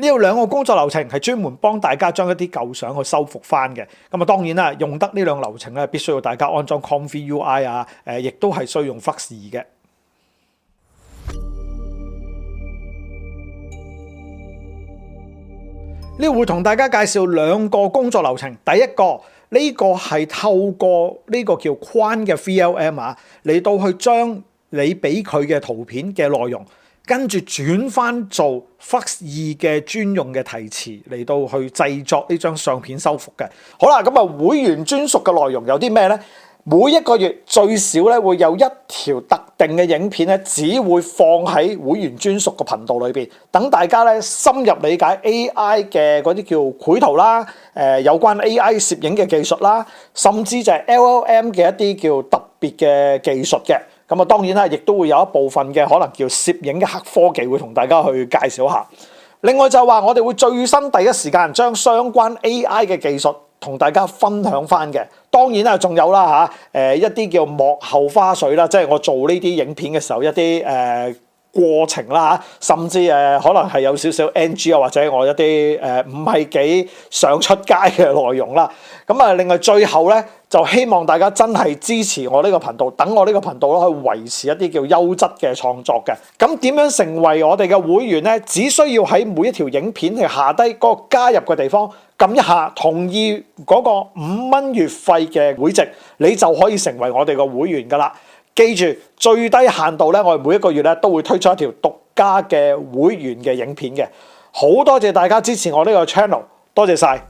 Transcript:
呢兩個工作流程係專門幫大家將一啲舊相去修復翻嘅。咁啊，當然啦，用得呢兩個流程咧，必須要大家安裝 Comfy UI 啊，亦都係需要用 Flux 2嘅。呢度會同大家介紹兩個工作流程。第一個呢個係透過呢個叫框嘅 VLM 啊，嚟到去將你俾佢嘅圖片嘅內容，跟住轉翻做 Flux 2嘅專用嘅提詞嚟到去製作呢張相片修復嘅。好啦，咁啊會員專屬嘅內容有啲咩呢？每一個月最少咧會有一條特定嘅影片咧，只會放喺會員專屬嘅頻道裏邊，等大家咧深入理解 AI 嘅嗰啲叫繪圖啦，有關 AI 攝影嘅技術啦，甚至就係 LLM 嘅一啲叫特別嘅技術嘅。咁啊，當然啦，亦都會有一部分嘅可能叫攝影嘅黑科技會同大家去介紹下。另外就係話，我哋會最新第一時間將相關 AI 嘅技術同大家分享翻嘅。當然啦，仲有啦嚇，一啲叫幕後花絮啦，即係我做呢啲影片嘅時候一啲過程啦嚇，甚至可能係有少少 NG 啊，或者我一啲唔係幾想出街嘅內容啦。咁啊，另外最後咧，就希望大家真係支持我呢個頻道，等我呢個頻道咧去維持一啲叫優質嘅創作嘅。咁點樣成為我哋嘅會員咧？只需要喺每一條影片嘅下低嗰個加入嘅地方撳一下同意嗰個5蚊月費嘅會籍，你就可以成為我哋嘅會員噶啦。記住最低限度咧，我哋每一個月咧都會推出一條獨家嘅會員嘅影片嘅。好多謝大家支持我呢個 channel，多謝晒。